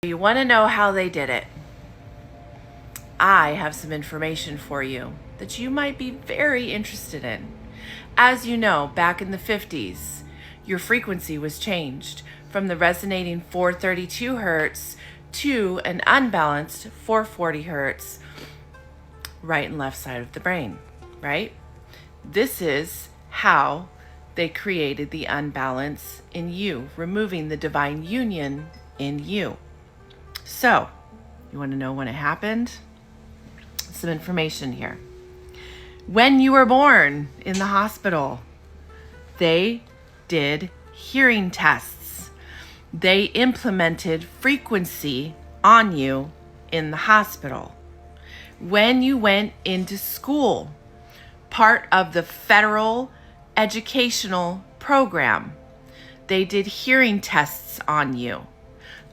You want to know how they did it? I have some information for you that you might be very interested in. As you know, back in the 50s, your frequency was changed from the resonating 432 hertz to an unbalanced 440 hertz right and left side of the brain, right? This is how they created the unbalance in you, removing the divine union in you. So, you want to know when it happened? Some information here. When you were born in the hospital, they did hearing tests. They implemented frequency on you in the hospital. When you went into school, part of the federal educational program, they did hearing tests on you.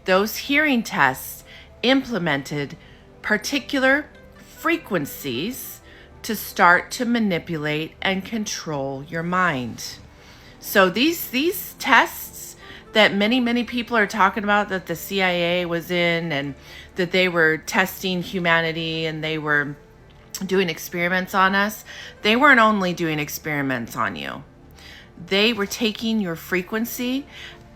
Those hearing tests implemented particular frequencies to start to manipulate and control your mind. So these tests that many people are talking about, that the CIA was in, and that they were testing humanity and they were doing experiments on us, they weren't only doing experiments on you. They were taking your frequency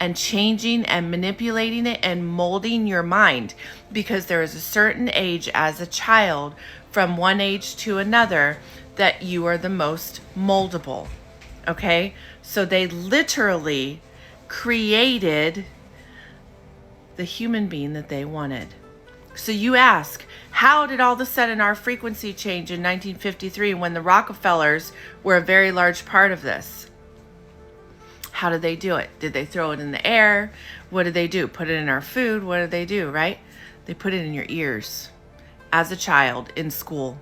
and changing and manipulating it and molding your mind, because there is a certain age as a child, from one age to another, that you are the most moldable. Okay? So they literally created the human being that they wanted. So you ask, how did all of a sudden our frequency change in 1953 when the Rockefellers were a very large part of this? How did they do it? Did they throw it in the air? What did they do? Put it in our food? What did they do, right? They put it in your ears as a child in school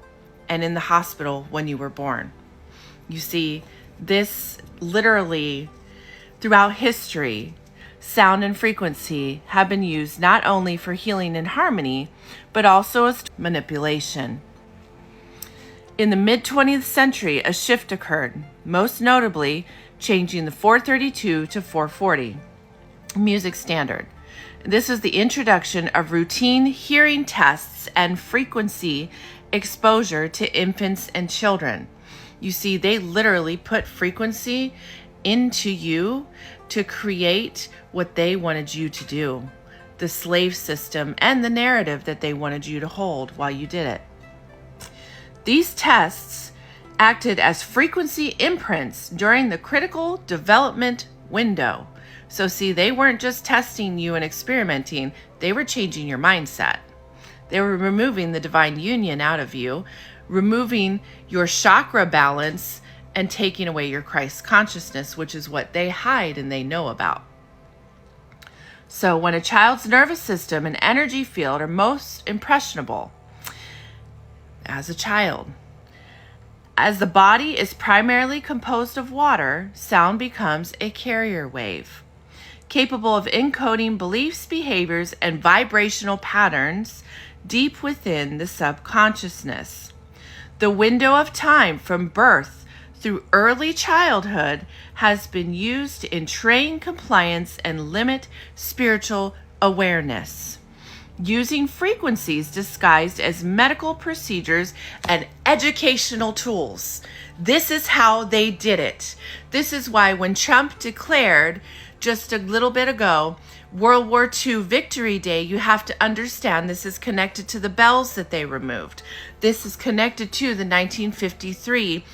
and in the hospital when you were born. You see, this literally throughout history, sound and frequency have been used not only for healing and harmony, but also as manipulation. In the mid-20th century, a shift occurred, most notably changing the 432 to 440 music standard. This is the introduction of routine hearing tests and frequency exposure to infants and children. You see, they literally put frequency into you to create what they wanted you to do, the slave system and the narrative that they wanted you to hold while you did it. These tests acted as frequency imprints during the critical development window. So see, they weren't just testing you and experimenting, they were changing your mindset. They were removing the divine union out of you, removing your chakra balance, and taking away your Christ consciousness, which is what they hide and they know about. So when a child's nervous system and energy field are most impressionable as a child, as the body is primarily composed of water, sound becomes a carrier wave, capable of encoding beliefs, behaviors, and vibrational patterns deep within the subconsciousness. The window of time from birth through early childhood has been used to entrain compliance and limit spiritual awareness, using frequencies disguised as medical procedures and educational tools. This is how they did it. This is why when Trump declared just a little bit ago World War II Victory Day, you have to understand this is connected to the bells that they removed. This is connected to the 1953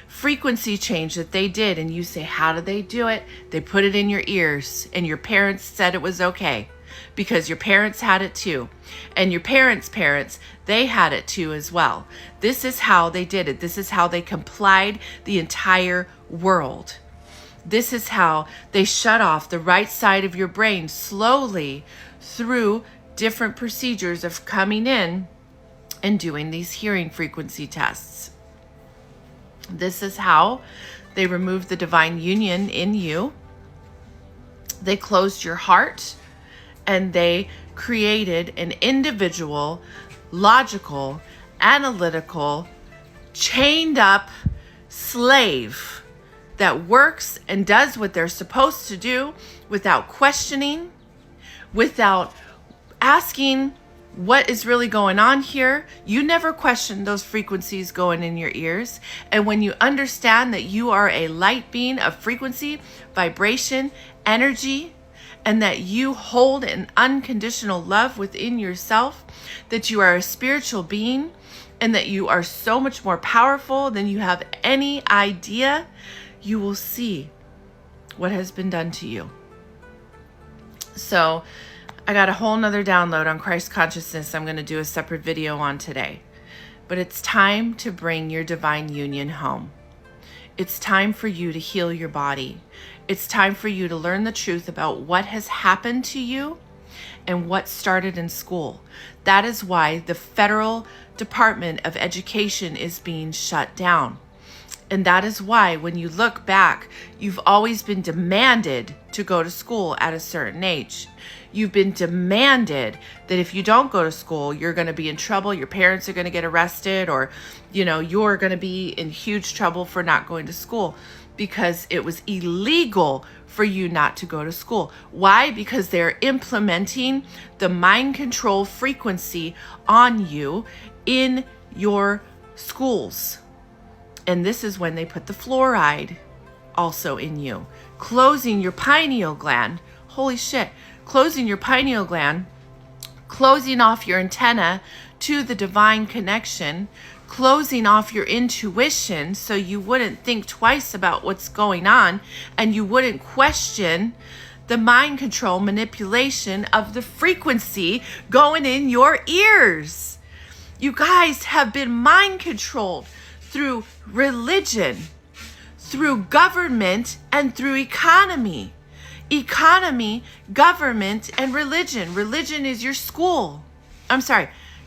frequency change that they did. And you say, how did they do it? They put it in your ears, and your parents said it was okay, because your parents had it too. And your parents' parents, they had it too as well. This is how they did it. This is how they complied the entire world. This is how they shut off the right side of your brain slowly through different procedures of coming in and doing these hearing frequency tests. This is how they removed the divine union in you. They closed your heart, and they created an individual, logical, analytical, chained up slave that works and does what they're supposed to do without questioning, without asking what is really going on here, you never question those frequencies going in your ears. And when you understand that you are a light being of frequency, vibration, energy, and that you hold an unconditional love within yourself, that you are a spiritual being, and that you are so much more powerful than you have any idea, you will see what has been done to you. So I got a whole nother download on Christ consciousness I'm going to do a separate video on today. But it's time to bring your divine union home. It's time for you to heal your body. It's time for you to learn the truth about what has happened to you and what started in school. That is why the Federal Department of Education is being shut down. And that is why when you look back, you've always been demanded to go to school at a certain age. You've been demanded that if you don't go to school, you're going to be in trouble. Your parents are going to get arrested, or, you're going to be in huge trouble for not going to school, because it was illegal for you not to go to school. Why? Because they're implementing the mind control frequency on you in your schools. And this is when they put the fluoride also in you, closing your pineal gland. Holy shit. Closing your pineal gland, closing off your antenna to the divine connection, closing off your intuition so you wouldn't think twice about what's going on, and you wouldn't question the mind control manipulation of the frequency going in your ears. You guys have been mind controlled through religion, through government, and through economy. Economy, government, and religion. Religion is your school.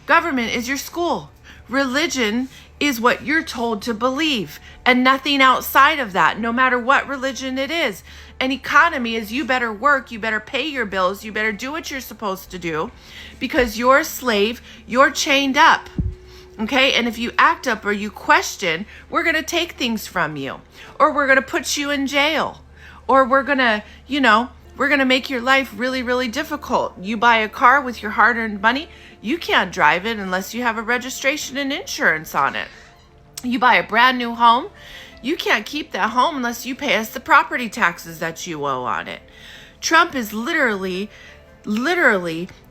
Government is your school. Religion is what you're told to believe, and nothing outside of that, no matter what religion it is. And economy is you better work, you better pay your bills, you better do what you're supposed to do, because you're a slave, you're chained up. Okay, and if you act up or you question, we're going to take things from you, or we're going to put you in jail, or we're going to make your life really, really difficult. You buy a car with your hard-earned money, you can't drive it unless you have a registration and insurance on it. You buy a brand new home, you can't keep that home unless you pay us the property taxes that you owe on it. Trump is literally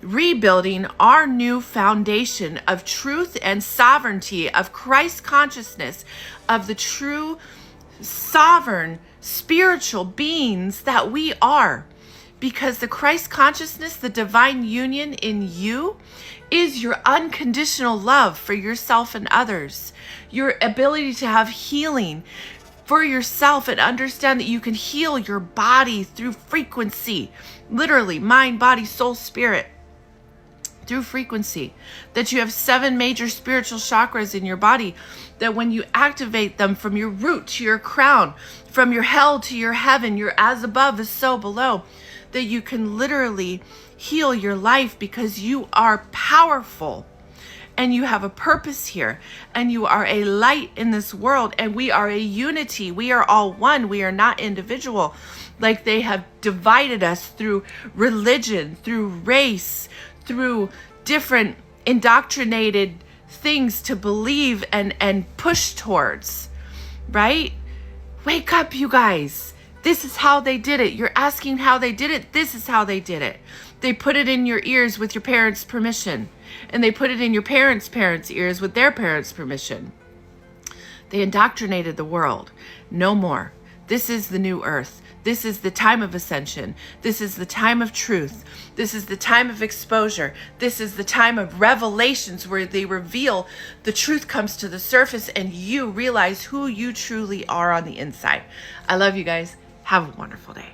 rebuilding our new foundation of truth and sovereignty, of Christ consciousness, of the true sovereign spiritual beings that we are. Because the Christ consciousness, the divine union in you, is your unconditional love for yourself and others. Your ability to have healing for yourself and understand that you can heal your body through frequency. Literally, mind, body, soul, spirit. Through frequency. That you have 7 major spiritual chakras in your body, that when you activate them from your root to your crown, from your hell to your heaven, your as above is so below, that you can literally heal your life, because you are powerful and you have a purpose here, and you are a light in this world, and we are a unity. We are all one. We are not individual like they have divided us through religion, through race, through different indoctrinated things to believe and push towards, right? Wake up, you guys. This is how they did it. You're asking how they did it. This is how they did it. They put it in your ears with your parents' permission. And they put it in your parents' ears with their parents' permission. They indoctrinated the world. No more. This is the new earth. This is the time of ascension. This is the time of truth. This is the time of exposure. This is the time of revelations, where they reveal, the truth comes to the surface, and you realize who you truly are on the inside. I love you guys. Have a wonderful day.